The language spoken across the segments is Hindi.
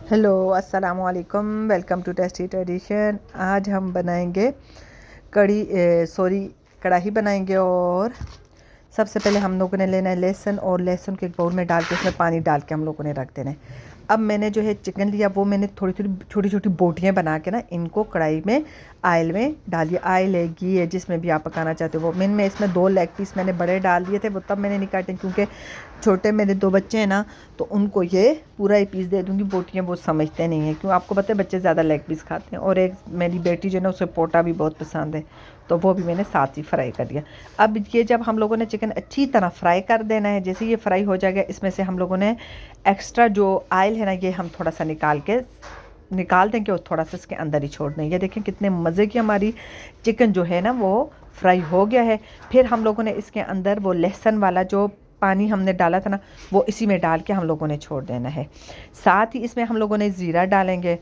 हेलो अस्सलाम वालेकुम, वेलकम टू टेस्टी ट्रेडिशन। आज हम बनाएंगे कढ़ाई बनाएंगे। और सबसे पहले हम लोगों ने लेना है लहसुन, और लहसुन के एक बाउल में डाल के उसमें पानी डाल के हम लोगों ने रख देना है। अब मैंने जो है चिकन लिया, वो मैंने थोड़ी थोड़ी छोटी छोटी बोटियाँ बना के ना इनको कढ़ाई में आयल में डाल दिया। आयल है, घी है, जिसमें भी आप पकाना चाहते हो वो। मैंने इसमें 2 लेग पीस मैंने बड़े डाल दिए थे, वो तब मैंने नहीं काटे क्योंकि छोटे मेरे 2 बच्चे हैं ना, तो उनको ये पूरा ही पीस दे दूँगी। बोटियाँ वो समझते नहीं हैं, क्यों आपको पता है बच्चे ज़्यादा लेग पीस खाते हैं। और एक मेरी बेटी जो है ना, उसे पोटा भी बहुत पसंद है, तो वो भी मैंने साथ ही फ्राई कर दिया। अब ये जब हम लोगों ने चिकन अच्छी तरह फ्राई कर देना है, जैसे ये फ्राई हो जाएगा, इसमें से हम लोगों ने एक्स्ट्रा जो ऑयल है ना, ये हम थोड़ा सा निकाल देंगे और थोड़ा सा इसके अंदर ही छोड़ देंगे। ये देखें कितने मज़े की हमारी चिकन जो है ना वो फ्राई हो गया है। फिर हम लोगों ने इसके अंदर वो लहसुन वाला जो पानी हमने डाला था ना, वो इसी में डाल के हम लोगों ने छोड़ देना है। साथ ही इसमें हम लोगों ने ज़ीरा डालेंगे,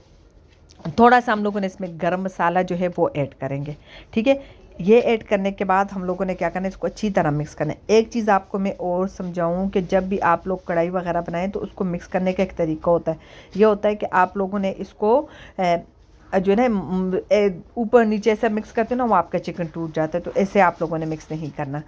थोड़ा सा हम लोगों ने इसमें गरम मसाला जो है वो ऐड करेंगे। ठीक है, ये ऐड करने के बाद हम लोगों ने क्या करना है, इसको अच्छी तरह मिक्स करना है। एक चीज़ आपको मैं और समझाऊं कि जब भी आप लोग कढ़ाई वगैरह बनाएं तो उसको मिक्स करने का एक तरीका होता है। ये होता है कि आप लोगों ने इसको जो है ना ऊपर नीचे ऐसा मिक्स करते हो ना, वो आपका चिकन टूट जाता है। तो ऐसे आप लोगों ने मिक्स नहीं करना,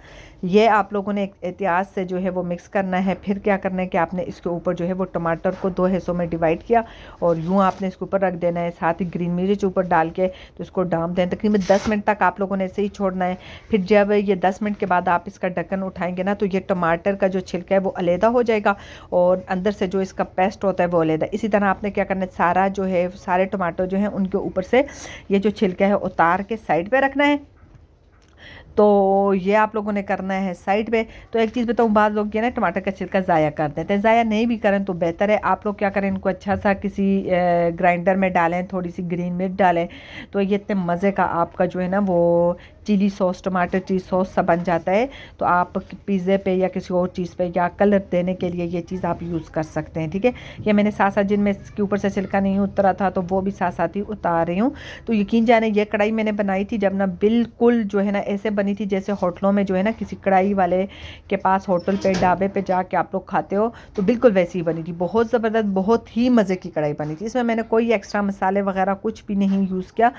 ये आप लोगों ने एक एहतियात से जो है वो मिक्स करना है। फिर क्या करना है कि आपने इसके ऊपर जो है वो टमाटर को 2 हिस्सों में डिवाइड किया और यूँ आपने इसके ऊपर रख देना है। साथ ही ग्रीन मिर्च ऊपर डाल के तो इसको डाम दें। तकरीबन 10 मिनट तक आप लोगों ने ऐसे ही छोड़ना है। फिर जब ये 10 मिनट के बाद आप इसका ढक्कन उठाएंगे ना, तो ये टमाटर का जो छिलका है वो अलहदा हो जाएगा और अंदर से जो इसका पेस्ट होता है वो अलहदा। इसी तरह आपने क्या करना है, सारा जो है सारे टमाटर जो हैं उनके ऊपर से ये जो छिलका है उतार के साइड पे रखना है। तो ये आप लोगों ने करना है साइड पे। तो एक चीज़ बताऊँ, बाद लोग ये ना टमाटर का छिलका ज़ाया कर देते हैं। ज़ाया नहीं भी करें तो बेहतर है। आप लोग क्या करें, इनको अच्छा सा किसी ग्राइंडर में डालें, थोड़ी सी ग्रीन मिर्च डालें, तो ये इतने मज़े का आपका जो है ना वो चिली सॉस, टमाटर चीज़ सॉस सा बन जाता है। तो आप पिज़्ज़े पे या किसी और चीज़ पे या कलर देने के लिए ये चीज़ आप यूज़ कर सकते हैं। ठीक है, ये मैंने साथ साथ जिनमें इसके ऊपर से छिलका नहीं उतरा था तो वो भी साथ साथ ही उतार रही हूँ। तो यकीन जाने ये कढ़ाई मैंने बनाई थी जब ना, बिल्कुल जो है ना ऐसे बनी थी जैसे होटलों में जो है ना किसी कढ़ाई वाले के पास होटल पे ढाबे पे जाके आप लोग खाते हो, तो बिल्कुल वैसी ही बनी थी। बहुत ज़बरदस्त, बहुत ही मज़े की कढ़ाई बनी थी। इसमें मैंने कोई एक्स्ट्रा मसाले वगैरह कुछ भी नहीं यूज़ किया,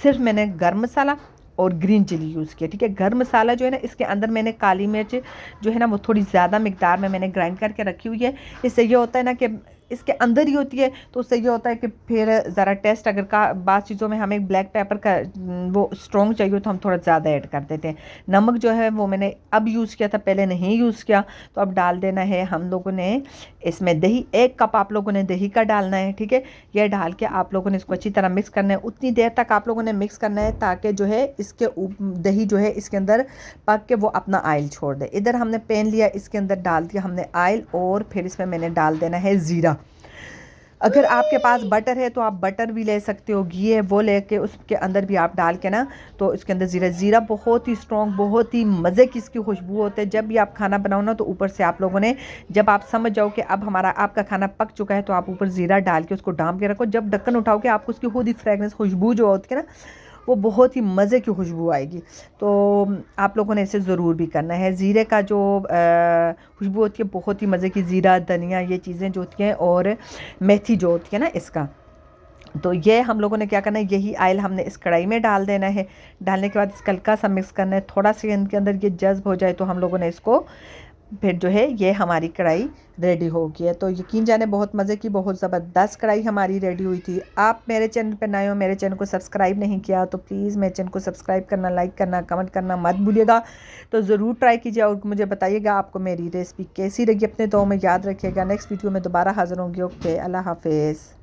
सिर्फ मैंने गर्म मसाला और ग्रीन चिली यूज़ किया। ठीक है, गर्म मसाला जो है ना, इसके अंदर मैंने काली मिर्च जो है ना वो थोड़ी ज़्यादा मिकदार में मैंने ग्राइंड करके रखी हुई है। इससे ये होता है ना कि इसके अंदर ही होती है, तो उससे ये होता है कि फिर ज़रा टेस्ट अगर का बाद चीज़ों में हमें ब्लैक पेपर का वो स्ट्रॉन्ग चाहिए तो हम थोड़ा ज़्यादा ऐड कर देते हैं। नमक जो है वो मैंने अब यूज़ किया था, पहले नहीं यूज़ किया। तो अब डाल देना है हम लोगों ने इसमें दही। 1 कप आप लोगों ने दही का डालना है। ठीक है, यह डाल के आप लोगों ने इसको अच्छी तरह मिक्स करना है। उतनी देर तक आप लोगों ने मिक्स करना है ताकि जो है इसके दही जो है इसके अंदर पक के वो अपना ऑयल छोड़ दे। इधर हमने पैन लिया, इसके अंदर डाल दिया हमने ऑयल, और फिर इसमें मैंने डाल देना है ज़ीरा। अगर आपके पास बटर है तो आप बटर भी ले सकते हो, घी है वो लेके उसके अंदर भी आप डाल के ना, तो इसके अंदर ज़ीरा बहुत ही स्ट्रॉन्ग, बहुत ही मज़े की इसकी खुशबू होती है। जब भी आप खाना बनाओ ना, तो ऊपर से आप लोगों ने, जब आप समझ जाओ कि अब हमारा आपका खाना पक चुका है, तो आप ऊपर ज़ीरा डाल के उसको डाम के रखो। जब ढक्कन उठाओगे आपको उसकी खुद ही फ्रेगनेंस, खुशबू जो होती है ना, वो बहुत ही मज़े की खुशबू आएगी। तो आप लोगों ने इसे ज़रूर भी करना है। ज़ीरे का जो खुशबू होती है बहुत ही मज़े की, ज़ीरा, धनिया, ये चीज़ें जो होती हैं, और मेथी जो होती है ना इसका, तो ये हम लोगों ने क्या करना है, यही ऑयल हमने इस कढ़ाई में डाल देना है। डालने के बाद इसका हल्का सा मिक्स करना है। थोड़ा सा इनके अंदर ये जज्ब हो जाए तो हम लोगों ने इसको, फिर जो है ये हमारी कढ़ाई रेडी हो गई है। तो यकीन जाने बहुत मज़े की, बहुत ज़बरदस्त कढ़ाई हमारी रेडी हुई थी। आप मेरे चैनल पर नए हो, मेरे चैनल को सब्सक्राइब नहीं किया तो प्लीज़ मेरे चैनल को सब्सक्राइब करना, लाइक करना, कमेंट करना मत भूलिएगा। तो ज़रूर ट्राई कीजिए और मुझे बताइएगा आपको मेरी रेसिपी कैसी लगी। अपने दुआओं में याद रखिएगा। नेक्स्ट वीडियो में दोबारा हाज़िर होंगी। ओके, अल्लाह हाफिज़।